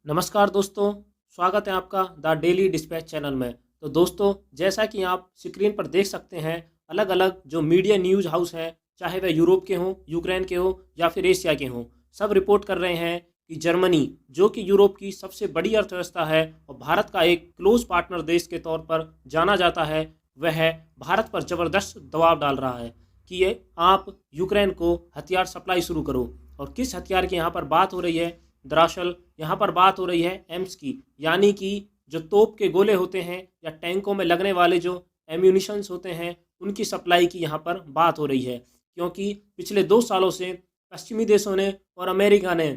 नमस्कार दोस्तों, स्वागत है आपका द डेली डिस्पैच चैनल में। तो दोस्तों, जैसा कि आप स्क्रीन पर देख सकते हैं, अलग अलग जो मीडिया न्यूज़ हाउस हैं, चाहे वह यूरोप के हों, यूक्रेन के हों या फिर एशिया के हों, सब रिपोर्ट कर रहे हैं कि जर्मनी, जो कि यूरोप की सबसे बड़ी अर्थव्यवस्था है और भारत का एक क्लोज पार्टनर देश के तौर पर जाना जाता है, वह भारत पर ज़बरदस्त दबाव डाल रहा है कि ये आप यूक्रेन को हथियार सप्लाई शुरू करो। और किस हथियार की यहाँ पर बात हो रही है? दरअसल यहाँ पर बात हो रही है एम्स की, यानी कि जो तोप के गोले होते हैं या टैंकों में लगने वाले जो एम्यूनिशंस होते हैं, उनकी सप्लाई की यहाँ पर बात हो रही है। क्योंकि पिछले 2 सालों से पश्चिमी देशों ने और अमेरिका ने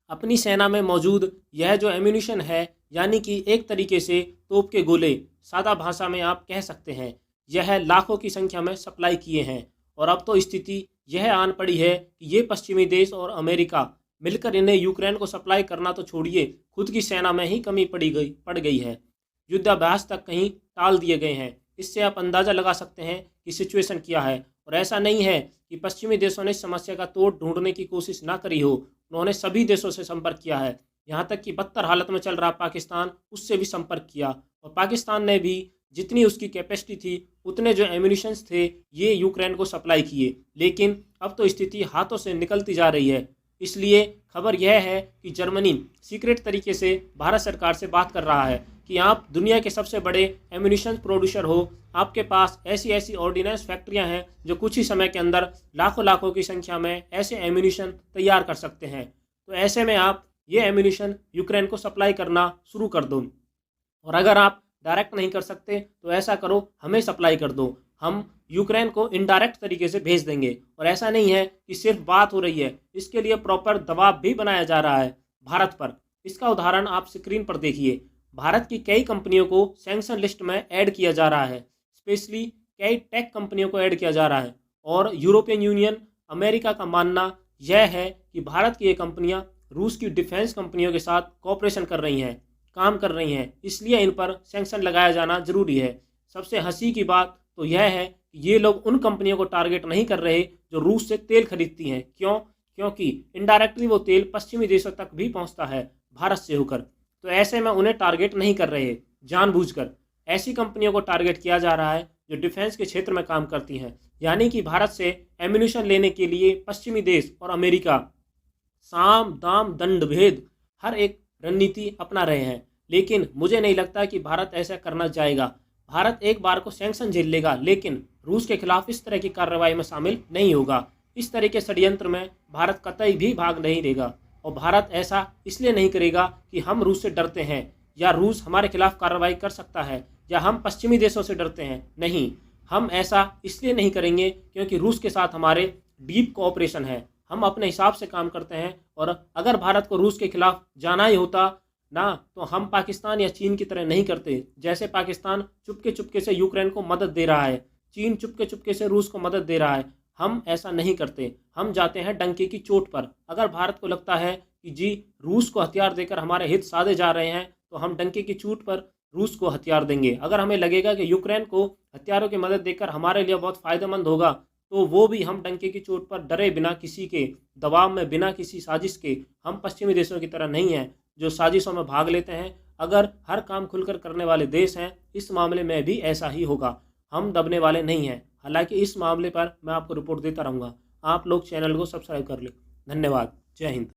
अपनी सेना में मौजूद यह जो एम्यूनिशन है, यानी कि एक तरीके से तोप के गोले, सादा भाषा में आप कह सकते हैं, यह लाखों की संख्या में सप्लाई किए हैं। और अब तो स्थिति यह आन पड़ी है कि ये पश्चिमी देश और अमेरिका मिलकर इन्हें यूक्रेन को सप्लाई करना तो छोड़िए, खुद की सेना में ही कमी पड़ गई है। युद्धाभ्यास तक कहीं टाल दिए गए हैं। इससे आप अंदाज़ा लगा सकते हैं कि सिचुएशन क्या है। और ऐसा नहीं है कि पश्चिमी देशों ने इस समस्या का तोड़ ढूंढने की कोशिश ना करी हो, उन्होंने सभी देशों से संपर्क किया है। यहाँ तक कि बदतर हालत में चल रहा पाकिस्तान, उससे भी संपर्क किया और पाकिस्तान ने भी जितनी उसकी कैपेसिटी थी, उतने जो एम्यूनिशंस थे, ये यूक्रेन को सप्लाई किए। लेकिन अब तो स्थिति हाथों से निकलती जा रही है। इसलिए खबर यह है कि जर्मनी सीक्रेट तरीके से भारत सरकार से बात कर रहा है कि आप दुनिया के सबसे बड़े एम्यूनिशन प्रोड्यूसर हो, आपके पास ऐसी ऐसी ऑर्डिनेंस फैक्ट्रियां हैं जो कुछ ही समय के अंदर लाखों लाखों की संख्या में ऐसे एम्यूनिशन तैयार कर सकते हैं। तो ऐसे में आप ये एम्यूनिशन यूक्रेन को सप्लाई करना शुरू कर दो। और अगर आप डायरेक्ट नहीं कर सकते तो ऐसा करो, हमें सप्लाई कर दो, हम यूक्रेन को इनडायरेक्ट तरीके से भेज देंगे। और ऐसा नहीं है कि सिर्फ बात हो रही है, इसके लिए प्रॉपर दबाव भी बनाया जा रहा है भारत पर। इसका उदाहरण आप स्क्रीन पर देखिए। भारत की कई कंपनियों को सैंक्शन लिस्ट में ऐड किया जा रहा है, स्पेशली कई टेक कंपनियों को ऐड किया जा रहा है। और यूरोपियन यूनियन, अमेरिका का मानना यह है कि भारत की ये कंपनियां रूस की डिफेंस कंपनियों के साथ कोऑपरेशन कर रही हैं, काम कर रही हैं, इसलिए इन पर सैंक्शन लगाया जाना जरूरी है। सबसे हंसी की बात तो यह है कि ये लोग उन कंपनियों को टारगेट नहीं कर रहे जो रूस से तेल खरीदती हैं। क्यों? क्योंकि इनडायरेक्टली वो तेल पश्चिमी देशों तक भी पहुंचता है भारत से होकर। तो ऐसे में उन्हें टारगेट नहीं कर रहे, जानबूझकर ऐसी कंपनियों को टारगेट किया जा रहा है जो डिफेंस के क्षेत्र में काम करती हैं। यानी कि भारत से एम्यूनिशन लेने के लिए पश्चिमी देश और अमेरिका साम दाम दंड भेद हर एक रणनीति अपना रहे हैं। लेकिन मुझे नहीं लगता कि भारत ऐसा करना चाहेगा। भारत एक बार को सैंक्शन झेल लेगा, लेकिन रूस के खिलाफ इस तरह की कार्रवाई में शामिल नहीं होगा। इस तरह के षड्यंत्र में भारत कतई भी भाग नहीं लेगा। और भारत ऐसा इसलिए नहीं करेगा कि हम रूस से डरते हैं या रूस हमारे खिलाफ कार्रवाई कर सकता है या हम पश्चिमी देशों से डरते हैं। नहीं, हम ऐसा इसलिए नहीं करेंगे क्योंकि रूस के साथ हमारे डीप कोऑपरेशन है, हम अपने हिसाब से काम करते हैं। और अगर भारत को रूस के खिलाफ जाना ही होता ना, तो हम पाकिस्तान या चीन की तरह नहीं करते। जैसे पाकिस्तान चुपके चुपके से यूक्रेन को मदद दे रहा है, चीन चुपके चुपके से रूस को मदद दे रहा है, हम ऐसा नहीं करते। हम जाते हैं डंके की चोट पर। अगर भारत को लगता है कि जी रूस को हथियार देकर हमारे हित साधे जा रहे हैं, तो हम डंके की चोट पर रूस को हथियार देंगे। अगर हमें लगेगा कि यूक्रेन को हथियारों की मदद देकर हमारे लिए बहुत फ़ायदेमंद होगा, तो वो भी हम डंके की चोट पर डरे बिना, किसी के दबाव में, बिना किसी साजिश के। हम पश्चिमी देशों की तरह नहीं हैं जो साजिशों में भाग लेते हैं। अगर हर काम खुलकर करने वाले देश हैं, इस मामले में भी ऐसा ही होगा। हम दबने वाले नहीं हैं। हालांकि इस मामले पर मैं आपको रिपोर्ट देता रहूँगा। आप लोग चैनल को सब्सक्राइब कर लें। धन्यवाद। जय हिंद।